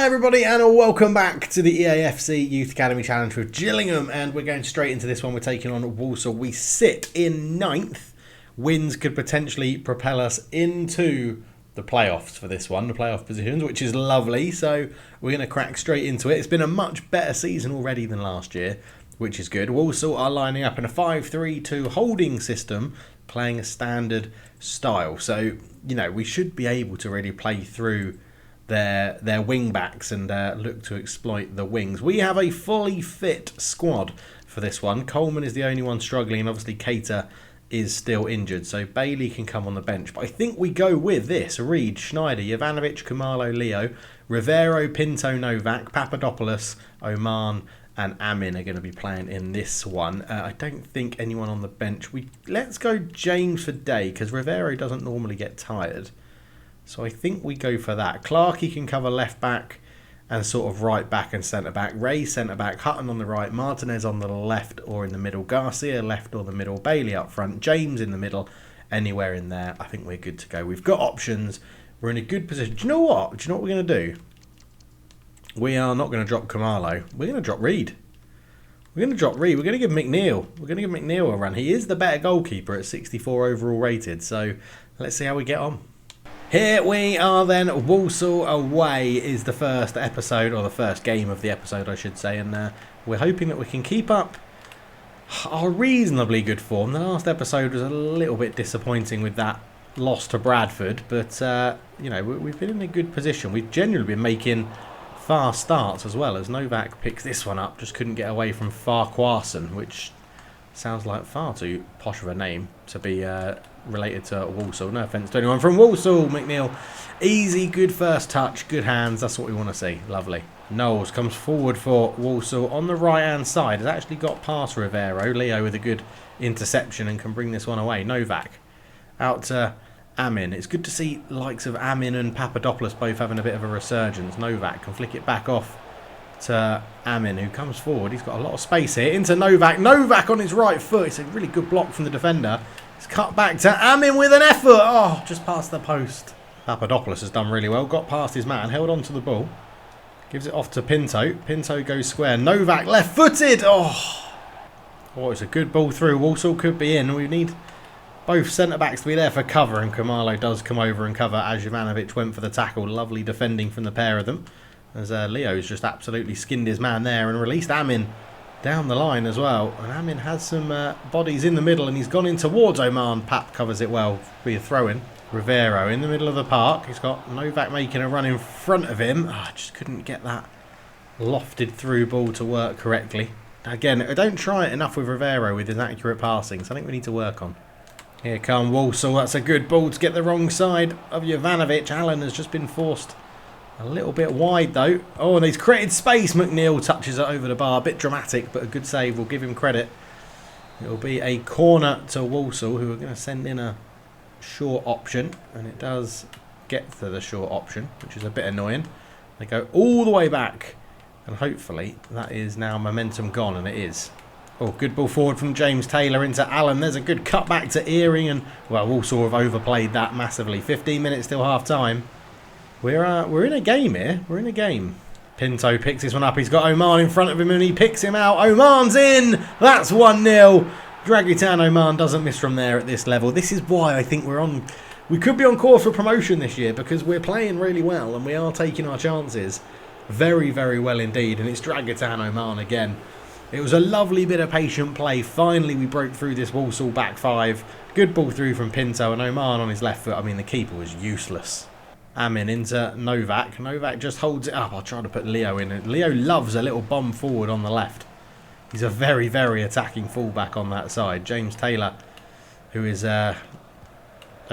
Hello everybody and welcome back to the EAFC Youth Academy Challenge with Gillingham, and we're going straight into this one. We're taking on Walsall. We sit in 9th. Wins could potentially propel us into the playoffs for this one, the playoff positions, which is lovely. So we're going to crack straight into it. It's been a much better season already than last year, which is good. Walsall are lining up in a 5-3-2 holding system, playing a standard style. So, you know, we should be able to really play through their wing backs and look to exploit the wings. We have a fully fit squad for this one. Coleman is the only one struggling, and obviously Cater is still injured, so Bailey can come on the bench. But I think we go with this: Reed, Schneider, Jovanovic, Kumalo, Leo, Rivero, Pinto, Novak, Papadopoulos, Oman and Amin are going to be playing in this one. I don't think anyone on the bench. Let's go James for Day, because Rivero doesn't normally get tired. So I think we go for that. Clarkey can cover left back and sort of right back and centre back. Ray centre back, Hutton on the right, Martinez on the left or in the middle, Garcia left or the middle, Bailey up front, James in the middle, anywhere in there. I think we're good to go. We've got options. We're in a good position. Do you know what? Do you know what we're going to do? We are not going to drop Kumalo. We're going to drop Reed. We're going to drop Reed. We're going to give McNeil. We're going to give McNeil a run. He is the better goalkeeper at 64 overall rated. So let's see how we get on. Here we are then. Walsall away is the first episode, or the first game of the episode I should say, and we're hoping that we can keep up our reasonably good form. The last episode was a little bit disappointing with that loss to Bradford, but you know, we've been in a good position. We've generally been making fast starts as well, as Novak picks this one up, just couldn't get away from Farquharson, which sounds like far too posh of a name to be related to Walsall. No offence to anyone from Walsall. McNeil, easy, good first touch, good hands. That's what we want to see. Lovely. Knowles comes forward for Walsall on the right hand side. Has actually got past Rivero. Leo with a good interception and can bring this one away. Novak out to Amin. It's good to see likes of Amin and Papadopoulos both having a bit of a resurgence. Novak can flick it back off to Amin, who comes forward. He's got a lot of space here into Novak. Novak on his right foot. It's a really good block from the defender. It's cut back to Amin with an effort. Oh, just past the post. Papadopoulos has done really well. Got past his man, held on to the ball. Gives it off to Pinto. Pinto goes square. Novak left-footed. Oh, it's a good ball through. Walsall could be in. We need both centre-backs to be there for cover, and Kumalo does come over and cover as Jovanovic went for the tackle. Lovely defending from the pair of them, as Leo's just absolutely skinned his man there and released Amin down the line as well. And Amin has some bodies in the middle, and he's gone in towards Oman. Pap covers it well. Be a throw-in. Rivero in the middle of the park. He's got Novak making a run in front of him. Just couldn't get that lofted through ball to work correctly. Again, I don't try it enough with Rivero with his accurate passing, so I think we need to work on. Here come Walsall. That's a good ball to get the wrong side of Jovanovic. Allen has just been forced a little bit wide though. Oh, and he's created space. McNeil touches it over the bar. A bit dramatic, but a good save. We'll give him credit. It'll be a corner to Walsall, who are going to send in a short option. And it does get to the short option, which is a bit annoying. They go all the way back. And hopefully that is now momentum gone, and it is. Oh, good ball forward from James Taylor into Allen. There's a good cut back to Earing, and well, Walsall have overplayed that massively. 15 minutes till half time. We're in a game here. We're in a game. Pinto picks this one up. He's got Oman in front of him and he picks him out. Oman's in. That's 1-0. Dragutin Oman doesn't miss from there at this level. This is why I think we could be on course for promotion this year, because we're playing really well and we are taking our chances very, very well indeed. And it's Dragutin Oman again. It was a lovely bit of patient play. Finally, we broke through this Walsall back five. Good ball through from Pinto, and Oman on his left foot. I mean, the keeper was useless. Amin into Novak. Novak just holds it up. I'll try to put Leo in. Leo loves a little bomb forward on the left. He's a very, very attacking fullback on that side. James Taylor, who is a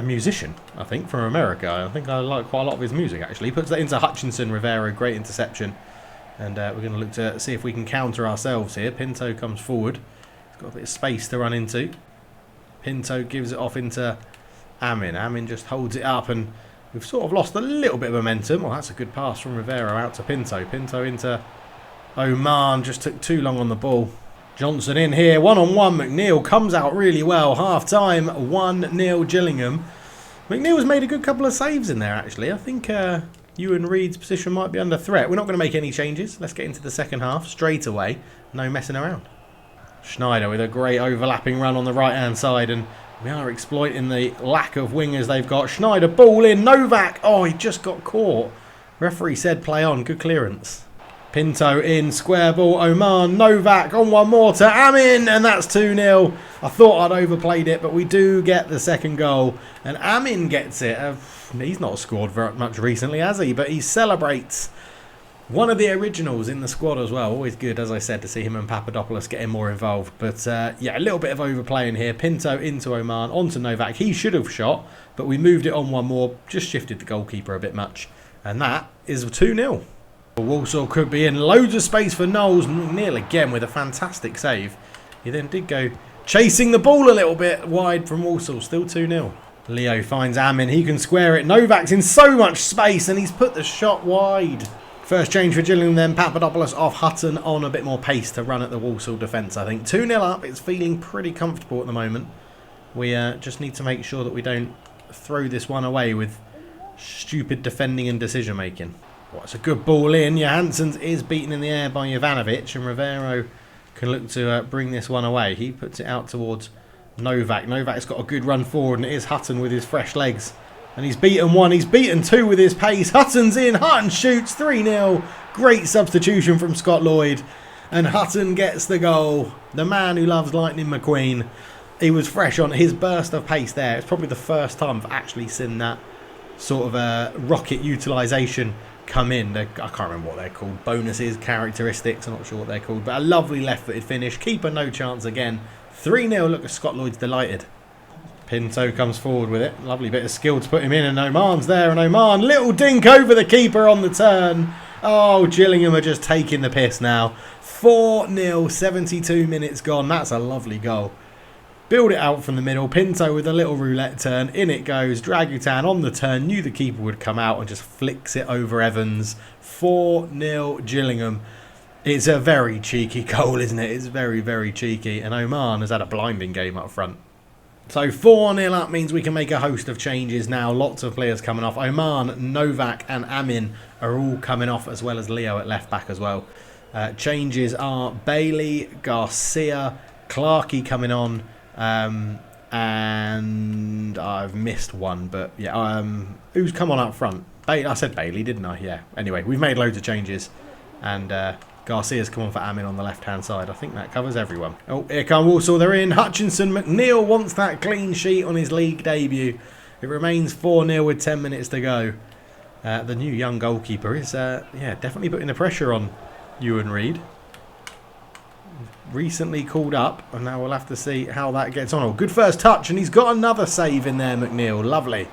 musician, I think, from America. I think I like quite a lot of his music, actually. He puts that into Hutchinson. Rivero, great interception. And we're going to look to see if we can counter ourselves here. Pinto comes forward. He's got a bit of space to run into. Pinto gives it off into Amin. Amin just holds it up, and we've sort of lost a little bit of momentum. Well, that's a good pass from Rivero out to Pinto. Pinto into Oman. Just took too long on the ball. Johnson in here. One-on-one. McNeil comes out really well. Half-time. 1-0 Gillingham. McNeil's made a good couple of saves in there, actually. I think Ewan Reid's position might be under threat. We're not going to make any changes. Let's get into the second half straight away. No messing around. Schneider with a great overlapping run on the right-hand side, and we are exploiting the lack of wingers they've got. Schneider, ball in. Novak. Oh, he just got caught. Referee said play on. Good clearance. Pinto in, square ball, Oman, Novak on one more to Amin, and that's 2-0. I thought I'd overplayed it, but we do get the second goal, and Amin gets it. He's not scored very much recently, has he? But he celebrates. One of the originals in the squad as well. Always good, as I said, to see him and Papadopoulos getting more involved. But yeah, a little bit of overplaying here. Pinto into Oman, onto Novak. He should have shot, but we moved it on one more. Just shifted the goalkeeper a bit much. And that is 2-0. Walsall could be in. Loads of space for Knowles. McNeil again with a fantastic save. He then did go chasing the ball a little bit wide from Walsall. Still 2-0. Leo finds Amin. He can square it. Novak's in so much space and he's put the shot wide. First change for Gillingham then. Papadopoulos off. Hutton on a bit more pace to run at the Walsall defence, I think. 2-0 up. It's feeling pretty comfortable at the moment. We just need to make sure that we don't throw this one away with stupid defending and decision making. Well, it's a good ball in. Johansson's is beaten in the air by Jovanovic, and Rivero can look to bring this one away. He puts it out towards Novak. Novak's got a good run forward, and it is Hutton with his fresh legs. And he's beaten one. He's beaten two with his pace. Hutton's in. Hutton shoots 3-0. Great substitution from Scott Lloyd. And Hutton gets the goal. The man who loves Lightning McQueen. He was fresh on his burst of pace there. It's probably the first time I've actually seen that sort of rocket utilisation come in. I can't remember what they're called. Bonuses, characteristics, I'm not sure what they're called. But a lovely left-footed finish. Keeper no chance again. 3-0. Look at Scott Lloyd's delighted. Pinto comes forward with it. Lovely bit of skill to put him in, and Oman's there, and Oman, little dink over the keeper on the turn. Oh, Gillingham are just taking the piss now. 4-0, 72 minutes gone. That's a lovely goal. Build it out from the middle. Pinto with a little roulette turn. In it goes. Dragutan on the turn. Knew the keeper would come out and just flicks it over Evans. 4-0 Gillingham. It's a very cheeky goal, isn't it? It's very, very cheeky. And Oman has had a blinding game up front. So 4-0 up means we can make a host of changes now. Lots of players coming off. Oman, Novak and Amin are all coming off, as well as Leo at left back as well. Changes are Bailey, Garcia, Clarkey coming on. And I've missed one, but yeah, who's come on up front? I said Bailey, didn't I? Yeah. Anyway, we've made loads of changes, and Garcia's come on for Amin on the left-hand side. I think that covers everyone. Oh, here come Walsall. They're in. Hutchinson. McNeil wants that clean sheet on his league debut. It remains 4-0 with 10 minutes to go. The new young goalkeeper is, yeah, definitely putting the pressure on Ewan Reid. Recently called up, and now we'll have to see how that gets on. Oh, good first touch, and he's got another save in there, McNeil. Lovely.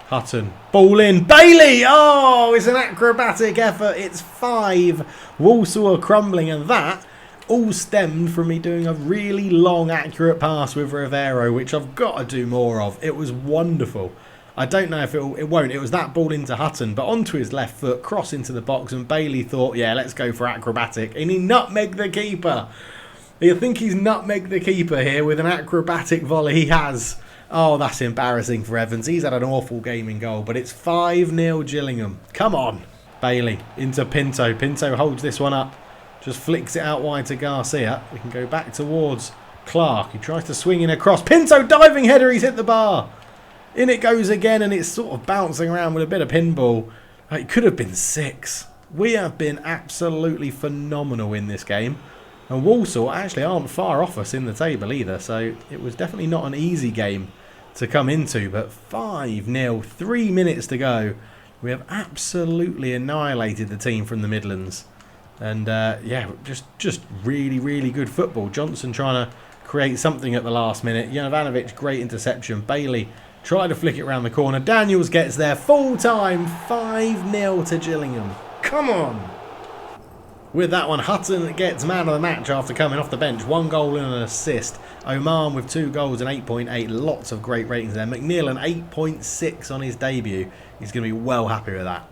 Hutton. Ball in. Bailey! Oh, it's an acrobatic effort. It's 5. Walsall are crumbling, and that all stemmed from me doing a really long, accurate pass with Rivero, which I've got to do more of. It was wonderful. I don't know if it won't. It was that ball into Hutton, but onto his left foot, cross into the box, and Bailey thought, yeah, let's go for acrobatic. And he nutmegged the keeper. You think he's nutmegged the keeper here with an acrobatic volley? He has. Oh, that's embarrassing for Evans. He's had an awful game in goal, but it's 5-0 Gillingham. Come on. Bailey into Pinto. Pinto holds this one up. Just flicks it out wide to Garcia. We can go back towards Clark. He tries to swing in across. Pinto diving header. He's hit the bar. In it goes again, and it's sort of bouncing around with a bit of pinball. It could have been 6. We have been absolutely phenomenal in this game. And Walsall actually aren't far off us in the table either. So it was definitely not an easy game to come into. But 5-0, 3 minutes to go. We have absolutely annihilated the team from the Midlands. And yeah, just really, really good football. Johnson trying to create something at the last minute. Jovanovic, great interception. Bailey try to flick it around the corner. Daniels gets there. Full time. 5-0 to Gillingham. Come on. With that one, Hutton gets man of the match after coming off the bench. 1 goal and an assist. Oman with 2 goals and 8.8. Lots of great ratings there. McNeil an 8.6 on his debut. He's going to be well happy with that.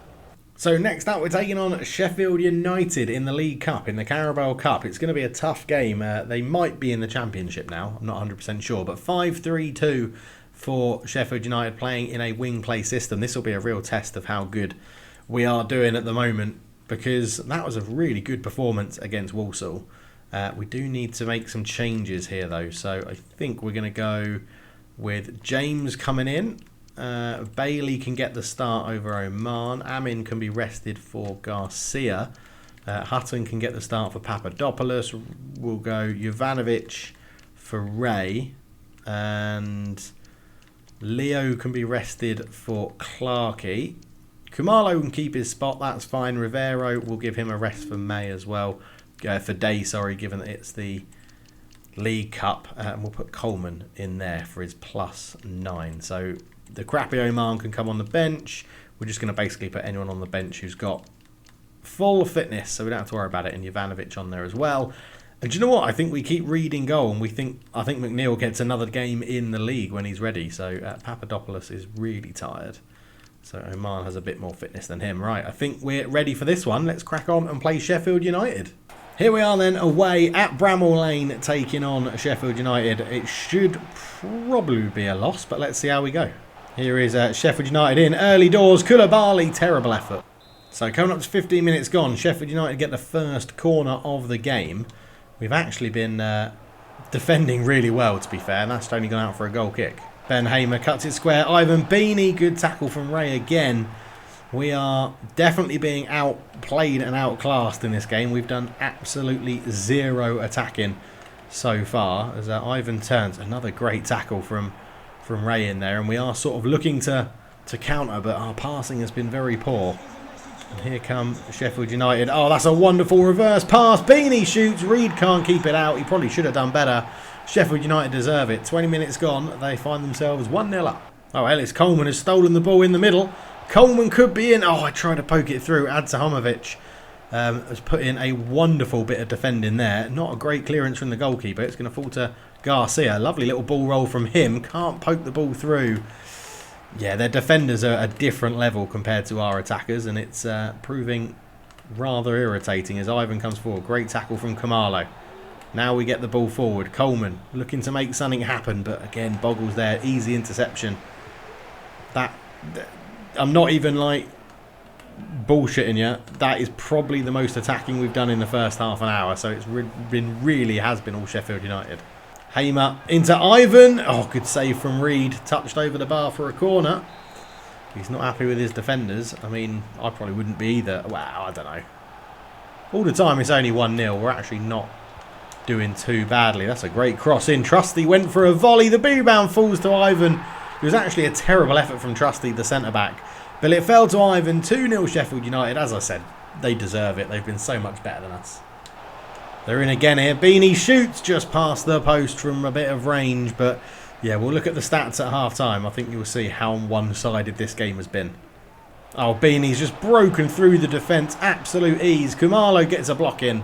So next up, we're taking on Sheffield United in the League Cup, in the Carabao Cup. It's going to be a tough game. They might be in the Championship now. I'm not 100% sure. But 5-3-2 for Sheffield United, playing in a wing play system. This will be a real test of how good we are doing at the moment, because that was a really good performance against Walsall. We do need to make some changes here though, so I think we're going to go with James coming in. Bailey can get the start over Oman. Amin can be rested for Garcia. Hutton can get the start for Papadopoulos. We'll go Jovanovic for Ray. And Leo can be rested for Clarkey. Kumalo can keep his spot, that's fine. Rivero, will give him a rest for May as well. For Day, sorry, given that it's the League Cup. And we'll put Coleman in there for his +9. So the crappy Oman can come on the bench. We're just going to basically put anyone on the bench who's got full fitness, so we don't have to worry about it. And Jovanovic on there as well. And do you know what? I think we keep reading goal, and I think McNeil gets another game in the league when he's ready. So Papadopoulos is really tired. So Oman has a bit more fitness than him. Right, I think we're ready for this one. Let's crack on and play Sheffield United. Here we are then, away at Bramall Lane, taking on Sheffield United. It should probably be a loss, but let's see how we go. Here is Sheffield United in early doors. Koulibaly, terrible effort. So coming up to 15 minutes gone, Sheffield United get the first corner of the game. We've actually been defending really well, to be fair, and that's only gone out for a goal kick. Ben Hamer cuts it square. Ivan Beanie, good tackle from Ray again. We are definitely being outplayed and outclassed in this game. We've done absolutely zero attacking so far. As Ivan turns, another great tackle from Ray in there, and we are sort of looking to counter, but our passing has been very poor. And here come Sheffield United. Oh, that's a wonderful reverse pass. Beanie shoots. Reed can't keep it out. He probably should have done better. Sheffield United deserve it. 20 minutes gone. They find themselves 1-0 up. Oh, Ellis Coleman has stolen the ball in the middle. Coleman could be in. Oh, I tried to poke it through. Adzahomovic has put in a wonderful bit of defending there. Not a great clearance from the goalkeeper. It's going to fall to Garcia. Lovely little ball roll from him. Can't poke the ball through. Yeah, their defenders are a different level compared to our attackers, and it's proving rather irritating as Ivan comes forward. Great tackle from Kamalo. Now we get the ball forward. Coleman looking to make something happen, but again, Boggles there. Easy interception. I'm not even like bullshitting you. That is probably the most attacking we've done in the first half an hour, so it's really has been all Sheffield United. Hamer into Ivan. Oh, good save from Reed. Touched over the bar for a corner. He's not happy with his defenders. I mean, I probably wouldn't be either. Wow, I don't know. All the time it's only 1-0. We're actually not doing too badly. That's a great cross in. Trusty went for a volley. The rebound falls to Ivan. It was actually a terrible effort from Trusty, the centre-back. But it fell to Ivan. 2-0 Sheffield United. As I said, they deserve it. They've been so much better than us. They're in again here. Beanie shoots just past the post from a bit of range. But yeah, we'll look at the stats at half-time. I think you'll see how one-sided this game has been. Oh, Beanie's just broken through the defence. Absolute ease. Kumalo gets a block in.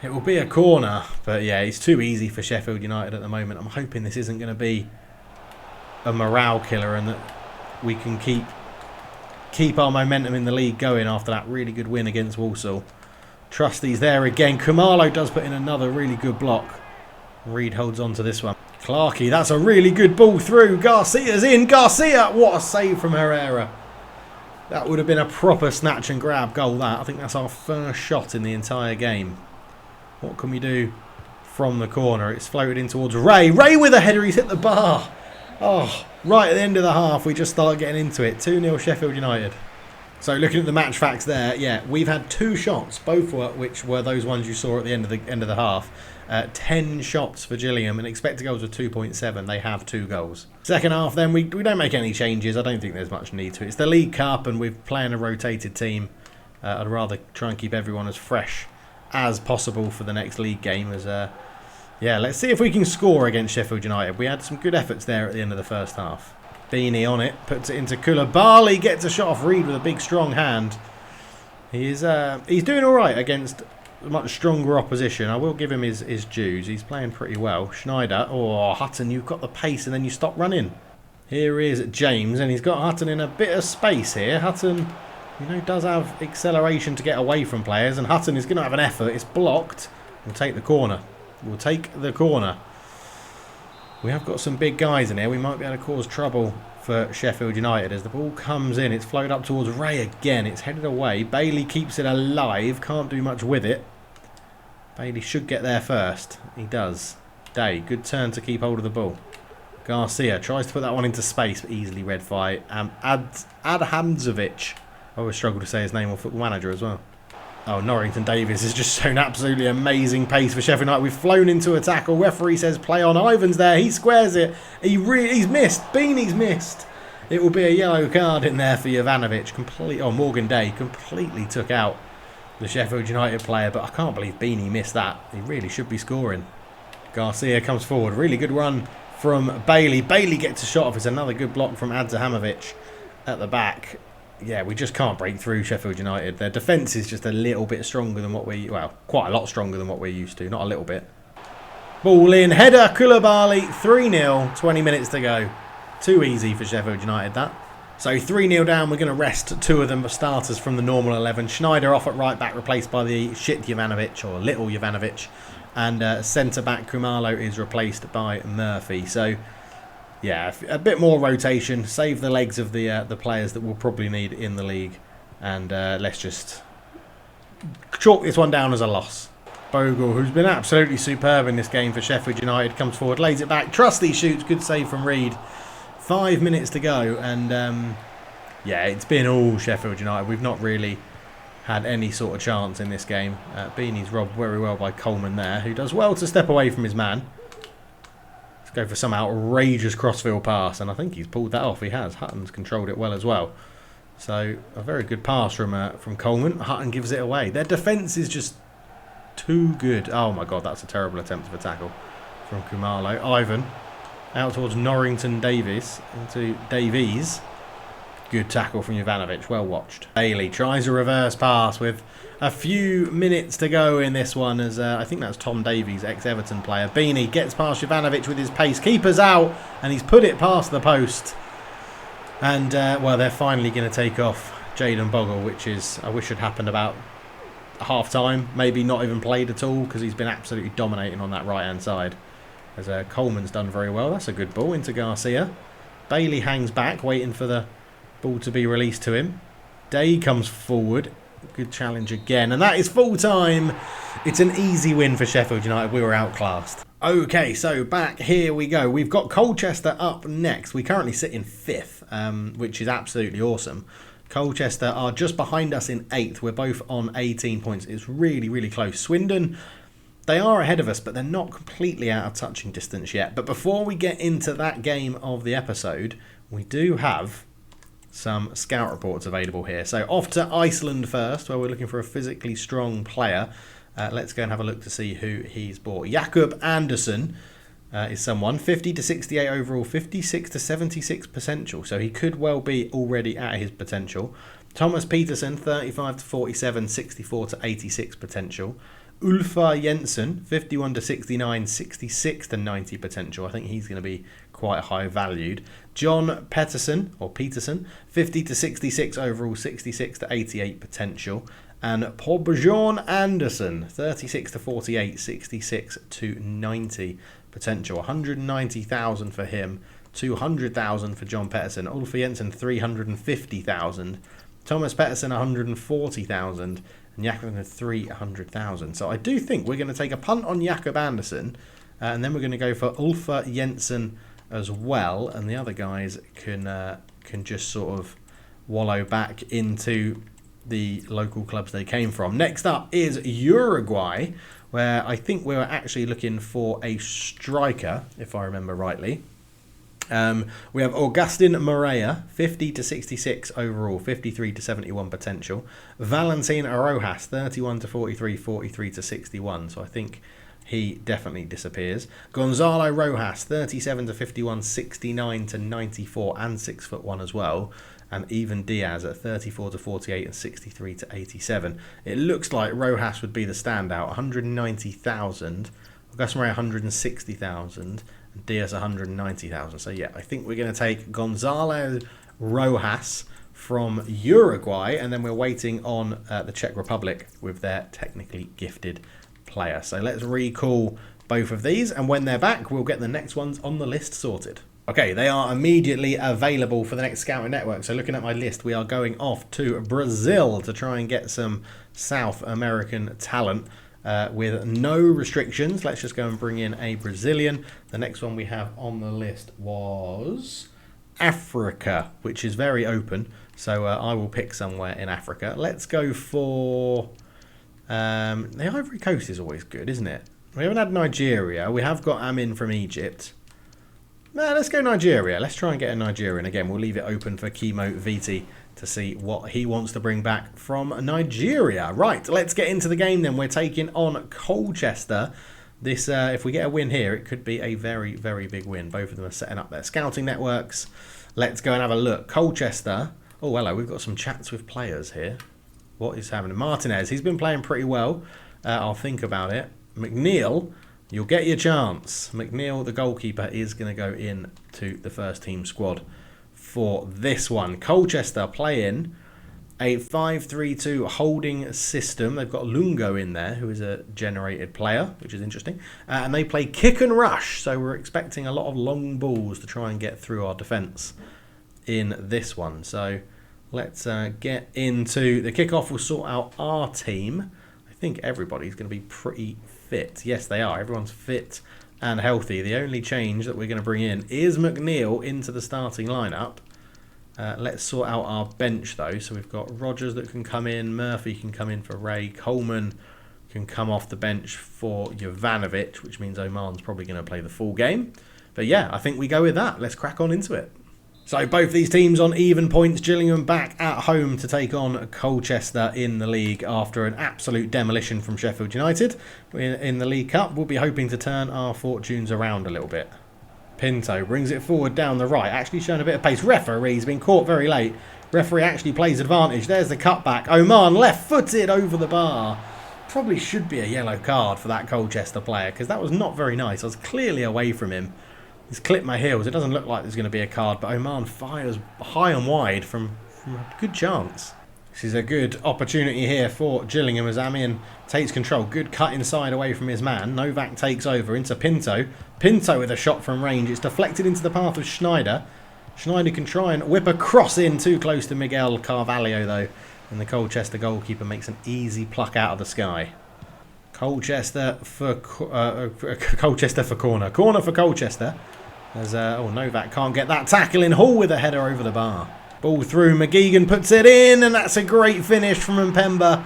It will be a corner. But yeah, it's too easy for Sheffield United at the moment. I'm hoping this isn't going to be a morale killer and that we can keep our momentum in the league going after that really good win against Walsall. Trusty's there again. Kumalo does put in another really good block. Reed holds on to this one. Clarkey, that's a really good ball through. Garcia's in. Garcia, what a save from Herrera. That would have been a proper snatch and grab goal, that. I think that's our first shot in the entire game. What can we do from the corner? It's floated in towards Ray. Ray with a header. He's hit the bar. Oh, right at the end of the half, we just start getting into it. 2-0 Sheffield United. So looking at the match facts there, yeah, we've had 2 shots, both which were those ones you saw at the end of the half. 10 shots for Gillingham and expected goals of 2.7. They have 2 goals. Second half then, we don't make any changes. I don't think there's much need to it. It's the League Cup and we're playing a rotated team. I'd rather try and keep everyone as fresh as possible for the next league game. Yeah, let's see if we can score against Sheffield United. We had some good efforts there at the end of the first half. Beanie on it, puts it into Koulibaly, gets a shot off Reed with a big strong hand. He's doing alright against much stronger opposition. I will give him his dues. He's playing pretty well. Schneider, oh Hutton, you've got the pace and then you stop running. Here is James and he's got Hutton in a bit of space here. Hutton, does have acceleration to get away from players and Hutton is going to have an effort. It's blocked. We'll take the corner. We'll take the corner. We have got some big guys in here. We might be able to cause trouble for Sheffield United as the ball comes in. It's flowed up towards Ray again. It's headed away. Bailey keeps it alive. Can't do much with it. Bailey should get there first. He does. Day, good turn to keep hold of the ball. Garcia tries to put that one into space, but easily read by Adhamzovic. I always struggle to say his name on Football Manager as well. Oh, Norrington Davies has just shown absolutely amazing pace for Sheffield United. We've flown into a tackle. Referee says play on. Ivan's there. He squares it. He's missed. Beanie's missed. It will be a yellow card in there for Jovanovic. Morgan Day completely took out the Sheffield United player, but I can't believe Beanie missed that. He really should be scoring. Garcia comes forward. Really good run from Bailey. Bailey gets a shot off. It's another good block from Adzahamovic at the back. Yeah, we just can't break through Sheffield United. Their defence is just a little bit stronger than quite a lot stronger than what we're used to. Not a little bit. Ball in. Header, Koulibaly. 3-0. 20 minutes to go. Too easy for Sheffield United, that. So 3-0 down. We're going to rest two of them starters from the normal 11. Schneider off at right back, replaced by the shit Jovanovic, or little Jovanovic. And centre-back Kumalo is replaced by Murphy. So yeah, a bit more rotation. Save the legs of the players that we'll probably need in the league. And let's just chalk this one down as a loss. Bogle, who's been absolutely superb in this game for Sheffield United, comes forward, lays it back. Trusty shoots. Good save from Reed. 5 minutes to go. And yeah, it's been all Sheffield United. We've not really had any sort of chance in this game. Beanie's robbed very well by Coleman there, who does well to step away from his man. Go for some outrageous crossfield pass, and I think he's pulled that off. He has. Hutton's controlled it well as well. So a very good pass from Coleman. Hutton gives it away. Their defence is just too good. Oh my God, that's a terrible attempt of a tackle from Kumalo. Ivan out towards Norrington Davies into Davies. Good tackle from Jovanovic. Well watched. Bailey tries a reverse pass with a few minutes to go in this one, as I think that's Tom Davies, ex-Everton player. Beanie gets past Jovanovic with his pace. Keeper's out, and he's put it past the post. And, well, they're finally going to take off Jayden Bogle, which is, I wish had happened about half-time. Maybe not even played at all, because he's been absolutely dominating on that right-hand side. As Coleman's done very well. That's a good ball into Garcia. Bailey hangs back, waiting for the ball to be released to him. Day comes forward. Good challenge again. And that is full time. It's an easy win for Sheffield United. We were outclassed. Okay, so back here we go. We've got Colchester up next. We currently sit in 5th, which is absolutely awesome. Colchester are just behind us in 8th. We're both on 18 points. It's really, really close. Swindon, they are ahead of us, but they're not completely out of touching distance yet. But before we get into that game of the episode, we do have some scout reports available here. So off to Iceland first, where we're looking for a physically strong player. Let's go and have a look to see who he's bought. Jakob Andersson is someone. 50 to 68 overall, 56 to 76 potential. So he could well be already at his potential. Thomas Peterson, 35 to 47, 64 to 86 potential. Ulfa Jensen, 51 to 69, 66 to 90 potential. I think he's going to be quite high valued. John Peterson, 50 to 66 overall, 66 to 88 potential. And Pobjorn Anderson, 36 to 48, 66 to 90 potential. 190,000 for him, 200,000 for John Peterson. Ulfa Jensen, 350,000. Thomas Peterson, 140,000. And Jakob 300,000. So I do think we're going to take a punt on Jakob Anderson, and then we're going to go for Ulfa Jensen as well, and the other guys can just sort of wallow back into the local clubs they came from. Next up is Uruguay, where I think we were actually looking for a striker, if I remember rightly. We have Augustin Moreira, 50 to 66 overall, 53 to 71 potential. Valentin Rojas, 31 to 43, 43 to 61. So I think he definitely disappears. Gonzalo Rojas, 37 to 51, 69 to 94, and 6'1" as well. And even Diaz at 34 to 48 and 63 to 87. It looks like Rojas would be the standout. 190,000. Augustin Moreira, 160,000. Diaz 190,000. So yeah, I think we're going to take Gonzalo Rojas from Uruguay, and then we're waiting on the Czech Republic with their technically gifted player. So let's recall both of these, and when they're back, we'll get the next ones on the list sorted. Okay, they are immediately available for the next scouting network. So looking at my list, we are going off to Brazil to try and get some South American talent with no restrictions. Let's just go and bring in a Brazilian. The next one we have on the list was Africa, which is very open. So I will pick somewhere in Africa. Let's go for... the Ivory Coast is always good, isn't it? We haven't had Nigeria. We have got Amin from Egypt. No, let's go Nigeria. Let's try and get a Nigerian. Again, we'll leave it open for Kimo Viti to see what he wants to bring back from Nigeria. Right, let's get into the game then. We're taking on Colchester. This, if we get a win here, it could be a very, very big win. Both of them are setting up their scouting networks. Let's go and have a look. Colchester. Oh, hello. We've got some chats with players here. What is happening? Martinez, he's been playing pretty well. I'll think about it. McNeil, you'll get your chance. McNeil, the goalkeeper, is going to go in to the first team squad for this one. Colchester playing a 5-3-2 holding system. They've got Lungo in there, who is a generated player, which is interesting. And they play kick and rush, so we're expecting a lot of long balls to try and get through our defence in this one. So let's get into the kickoff. We'll sort out our team. I think everybody's going to be pretty fit. Yes, they are. Everyone's fit and healthy. The only change that we're going to bring in is McNeil into the starting lineup. Let's sort out our bench, though. So we've got Rogers that can come in. Murphy can come in for Ray. Coleman can come off the bench for Jovanovic, which means Oman's probably going to play the full game. But yeah, I think we go with that. Let's crack on into it. So both these teams on even points. Gillingham back at home to take on Colchester in the league after an absolute demolition from Sheffield United. In the League Cup, we'll be hoping to turn our fortunes around a little bit. Pinto brings it forward down the right, actually showing a bit of pace. Referee's been caught very late. Referee actually plays advantage. There's the cutback. Oman left-footed over the bar. Probably should be a yellow card for that Colchester player because that was not very nice. I was clearly away from him. He's clipped my heels. It doesn't look like there's going to be a card, but Oman fires high and wide from a good chance. This is a good opportunity here for Gillingham as Amin takes control. Good cut inside away from his man. Novak takes over into Pinto. Pinto with a shot from range. It's deflected into the path of Schneider. Schneider can try and whip a cross in too close to Miguel Carvalho, though. And the Colchester goalkeeper makes an easy pluck out of the sky. Colchester for corner. Corner for Colchester. As Novak can't get that tackle in. Hall with a header over the bar. Ball through. McGeegan puts it in, and that's a great finish from Mpemba.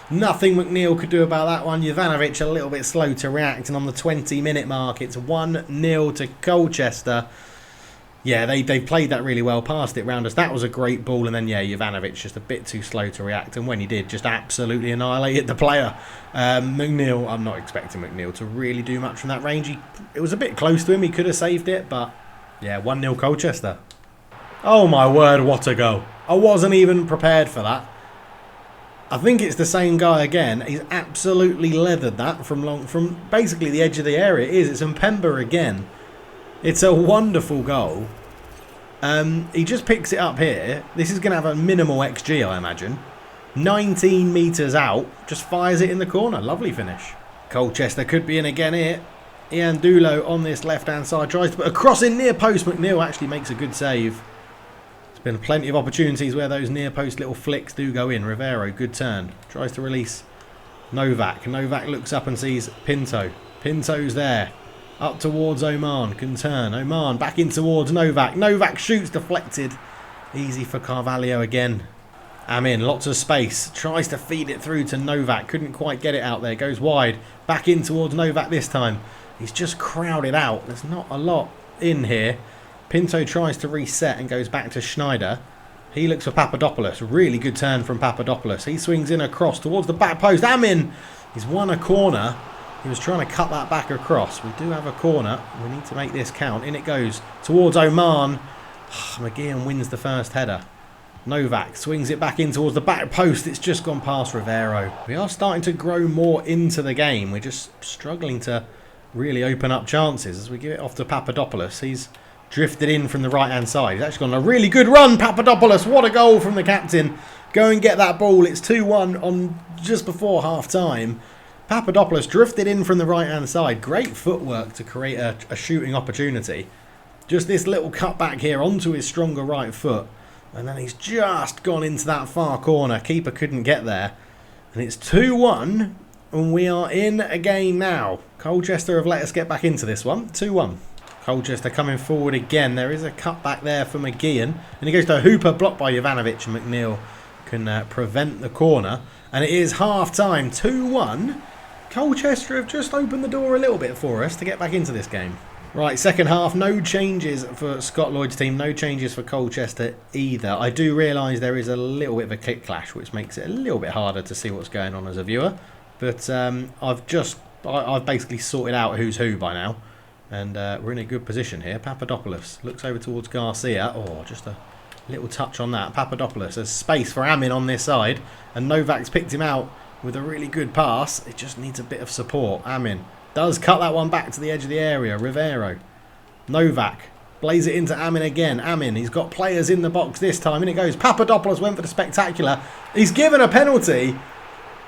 Nothing McNeil could do about that one. Jovanovic a little bit slow to react, and on the 20-minute mark, it's 1-0 to Colchester. Yeah, they played that really well, passed it round us. That was a great ball, and then, yeah, Jovanovic just a bit too slow to react, and when he did, just absolutely annihilated the player. McNeil, I'm not expecting McNeil to really do much from that range. It was a bit close to him. He could have saved it, but, yeah, 1-0 Colchester. Oh, my word, what a goal. I wasn't even prepared for that. I think it's the same guy again. He's absolutely leathered that from basically the edge of the area. It's Mpemba again. It's a wonderful goal. He just picks it up here. This is going to have a minimal XG, I imagine. 19 metres out. Just fires it in the corner. Lovely finish. Colchester could be in again here. Ian Dulo on this left-hand side. Tries to put a cross in near post. McNeil actually makes a good save. There's been plenty of opportunities where those near post little flicks do go in. Rivero, good turn. Tries to release Novak. Novak looks up and sees Pinto. Pinto's there. Up towards Oman, can turn. Oman back in towards Novak. Novak shoots, deflected. Easy for Carvalho again. Amin, lots of space. Tries to feed it through to Novak. Couldn't quite get it out there. Goes wide. Back in towards Novak this time. He's just crowded out. There's not a lot in here. Pinto tries to reset and goes back to Schneider. He looks for Papadopoulos. Really good turn from Papadopoulos. He swings in across towards the back post. Amin! He's won a corner. He was trying to cut that back across. We do have a corner. We need to make this count. In it goes towards Oman. McGeehan wins the first header. Novak swings it back in towards the back post. It's just gone past Rivero. We are starting to grow more into the game. We're just struggling to really open up chances as we give it off to Papadopoulos. He's drifted in from the right-hand side. He's actually gone a really good run, Papadopoulos. What a goal from the captain. Go and get that ball. It's 2-1 on just before half-time. Papadopoulos drifted in from the right-hand side. Great footwork to create a shooting opportunity. Just this little cut back here onto his stronger right foot. And then he's just gone into that far corner. Keeper couldn't get there. And it's 2-1. And we are in a game now. Colchester have let us get back into this one. 2-1. Colchester coming forward again. There is a cut back there for McGeehan. And he goes to a hooper blocked by Jovanovic. And McNeil can prevent the corner. And it is half time. 2-1. Colchester have just opened the door a little bit for us to get back into this game. Right, second half, no changes for Scott Lloyd's team, no changes for Colchester either. I do realise there is a little bit of a click clash, which makes it a little bit harder to see what's going on as a viewer. But I've basically sorted out who's who by now. And we're in a good position here. Papadopoulos looks over towards Garcia. Oh, just a little touch on that. Papadopoulos has space for Amin on this side. And Novak's picked him out with a really good pass. It just needs a bit of support. Amin does cut that one back to the edge of the area. Rivero. Novak. Blaze it into Amin again. Amin, he's got players in the box this time. And it goes. Papadopoulos went for the spectacular. He's given a penalty.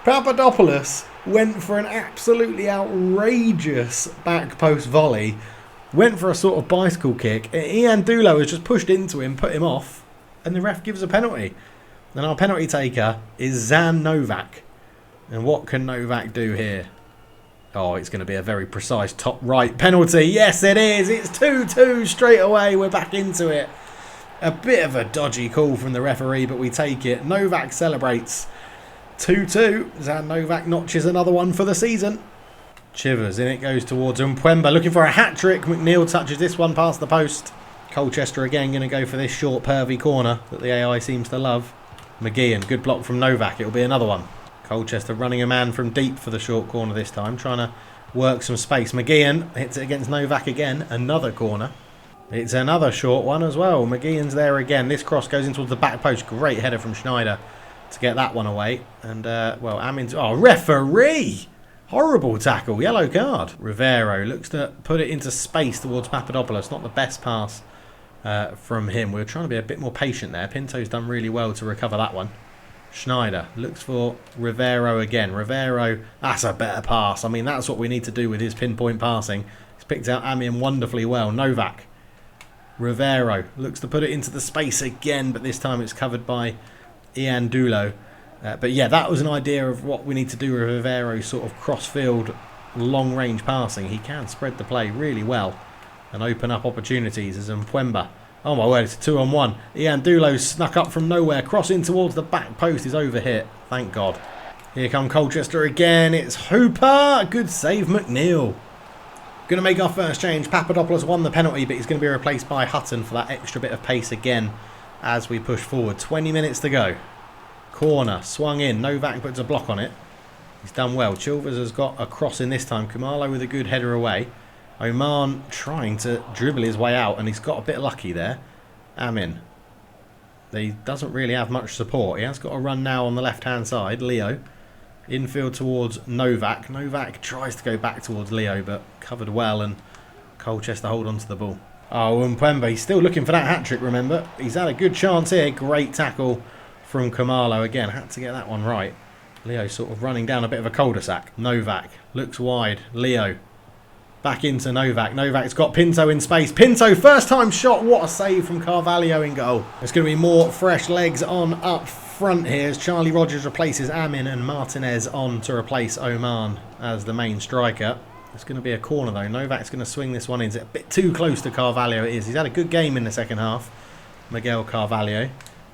Papadopoulos went for an absolutely outrageous back post volley. Went for a sort of bicycle kick. Ian Dulo has just pushed into him, put him off. And the ref gives a penalty. And our penalty taker is Zan Novak. And what can Novak do here? Oh, it's going to be a very precise top right penalty. Yes, it is. It's 2-2 straight away. We're back into it. A bit of a dodgy call from the referee, but we take it. Novak celebrates. 2-2. Zan Novak notches another one for the season. Chivers, in it goes towards Mpwemba. Looking for a hat-trick. McNeil touches this one past the post. Colchester again going to go for this short pervy corner that the AI seems to love. McGeehan, good block from Novak. It'll be another one. Colchester running a man from deep for the short corner this time, trying to work some space. McGeehan hits it against Novak again, another corner. It's another short one as well. McGeehan's there again. This cross goes into the back post. Great header from Schneider to get that one away. And, well, Amin's... Oh, referee! Horrible tackle, yellow card. Rivero looks to put it into space towards Papadopoulos. Not the best pass from him. We were trying to be a bit more patient there. Pinto's done really well to recover that one. Schneider looks for Rivero again. Rivero, that's a better pass. I mean, that's what we need to do with his pinpoint passing. He's picked out Amin wonderfully well. Novak. Rivero looks to put it into the space again, but this time it's covered by Ian Dulo. But yeah, that was an idea of what we need to do with Rivero's sort of cross-field, long-range passing. He can spread the play really well and open up opportunities as Mpwemba. Oh my word, it's a 2-on-1. Ian Dulo snuck up from nowhere. Crossing towards the back post is overhit. Thank God. Here come Colchester again. It's Hooper. Good save, McNeil. Going to make our first change. Papadopoulos won the penalty, but he's going to be replaced by Hutton for that extra bit of pace again as we push forward. 20 minutes to go. Corner, swung in. Novak puts a block on it. He's done well. Chilvers has got a cross in this time. Kumalo with a good header away. Oman trying to dribble his way out, and he's got a bit lucky there. Amin. He doesn't really have much support. He has got a run now on the left-hand side. Leo. Infield towards Novak. Novak tries to go back towards Leo, but covered well, and Colchester hold on to the ball. Oh, Mpwemba, he's still looking for that hat-trick, remember. He's had a good chance here. Great tackle from Kumalo again. Had to get that one right. Leo sort of running down a bit of a cul-de-sac. Novak looks wide. Leo. Back into Novak. Novak's got Pinto in space. Pinto, first time shot. What a save from Carvalho in goal. There's going to be more fresh legs on up front here as Charlie Rogers replaces Amin and Martinez on to replace Oman as the main striker. It's going to be a corner though. Novak's going to swing this one in. It's a bit too close to Carvalho it is. He's had a good game in the second half. Miguel Carvalho.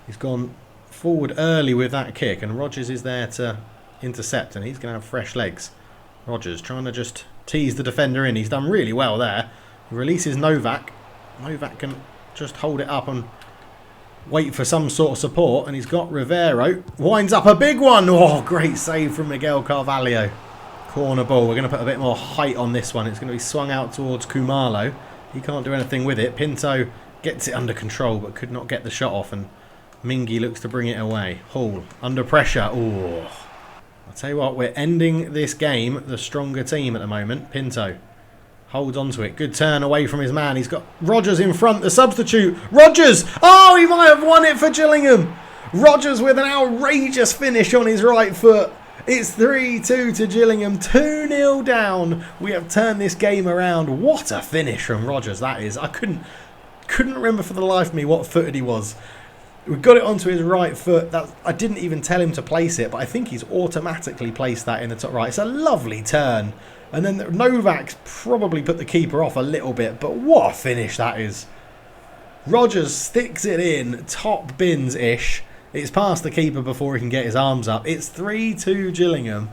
He's gone forward early with that kick and Rogers is there to intercept and he's going to have fresh legs. Rogers trying to just tease the defender in. He's done really well there. He releases Novak. Novak can just hold it up and wait for some sort of support. And he's got Rivero. Winds up a big one. Oh, great save from Miguel Carvalho. Corner ball. We're going to put a bit more height on this one. It's going to be swung out towards Kumalo. He can't do anything with it. Pinto gets it under control but could not get the shot off. And Mingy looks to bring it away. Hall under pressure. Oh. I'll tell you what, we're ending this game the stronger team at the moment. Pinto holds on to it. Good turn away from his man. He's got Rogers in front, the substitute. Rogers! Oh, he might have won it for Gillingham. Rogers with an outrageous finish on his right foot. It's 3-2 to Gillingham. 2-0 down. We have turned this game around. What a finish from Rogers that is. I couldn't couldn't remember for the life of me what footed he was. We got it onto his right foot. I didn't even tell him to place it, but I think he's automatically placed that in the top right. It's a lovely turn. And then Novak's probably put the keeper off a little bit, but what a finish that is. Rogers sticks it in, top bins-ish. It's past the keeper before he can get his arms up. It's 3-2 Gillingham.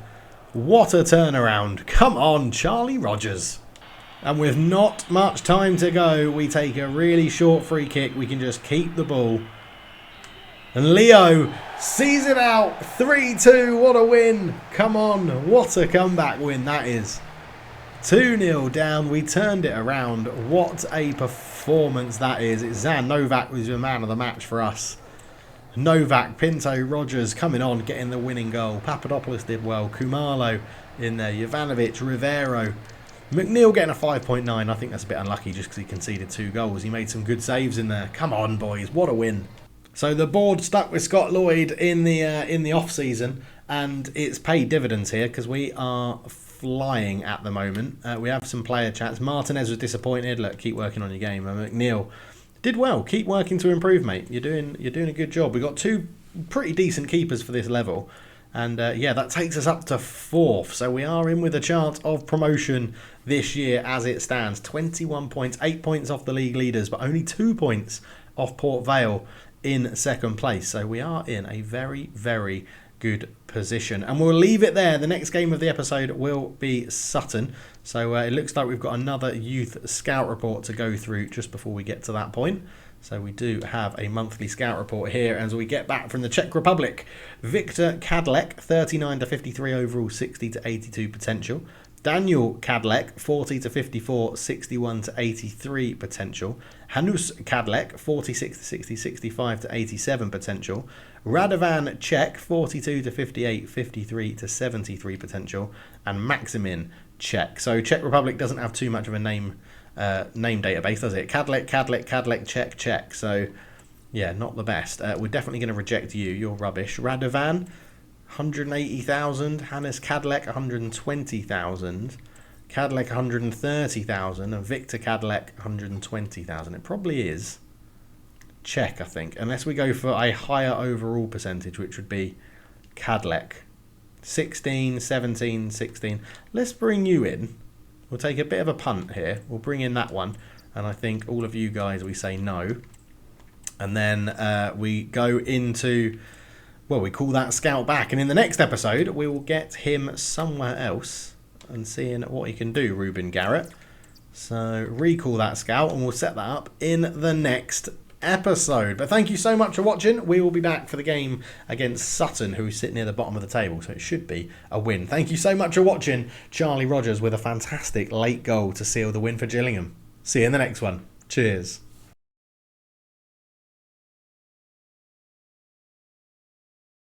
What a turnaround. Come on, Charlie Rogers. And with not much time to go, we take a really short free kick. We can just keep the ball. And Leo sees it out. 3-2. What a win. Come on. What a comeback win that is. 2-0 down. We turned it around. What a performance that is. It's Zan Novak was the man of the match for us. Novak, Pinto, Rogers coming on, getting the winning goal. Papadopoulos did well. Kumalo in there. Jovanovic, Rivero. McNeil getting a 5.9. I think that's a bit unlucky just because he conceded 2 goals. He made some good saves in there. Come on, boys. What a win. So the board stuck with Scott Lloyd in the off season, and it's paid dividends here because we are flying at the moment. We have some player chats. Martinez was disappointed. Look, keep working on your game. McNeil did well. Keep working to improve, mate. You're doing a good job. We got 2 pretty decent keepers for this level, and yeah, that takes us up to 4th. So we are in with a chance of promotion this year as it stands. 21 points, 8 points off the league leaders, but only 2 points off Port Vale in 2nd place. So we are in a very, very good position. And we'll leave it there. The next game of the episode will be Sutton. So it looks like we've got another youth scout report to go through just before we get to that point. So we do have a monthly scout report here as we get back from the Czech Republic. Victor Kadlec, 39 to 53 overall, 60 to 82 potential. Daniel Kadlec, 40 to 54, 61 to 83 potential. Hanus Kadlec, 46 to 60, 65 to 87 potential. Radovan Czech, 42 to 58, 53 to 73 potential. And Maximin Czech. So Czech Republic doesn't have too much of a name database, does it? Kadlec, Czech. So yeah, not the best. We're definitely going to reject you. You're rubbish. Radovan, 180,000. Hannes Kadlec, 120,000. Kadlec, 130,000. And Victor Kadlec, 120,000. It probably is Czech, I think. Unless we go for a higher overall percentage, which would be Kadlec. 16, 17, 16. Let's bring you in. We'll take a bit of a punt here. We'll bring in that one. And I think all of you guys, we say no. And then we go into... well, we call that scout back, and in the next episode we will get him somewhere else and seeing what he can do, Ruben Garrett. So recall that scout and we'll set that up in the next episode. But thank you so much for watching. We will be back for the game against Sutton, who sit near the bottom of the table, so it should be a win. Thank you so much for watching. Charlie Rogers with a fantastic late goal to seal the win for Gillingham. See you in the next one. Cheers.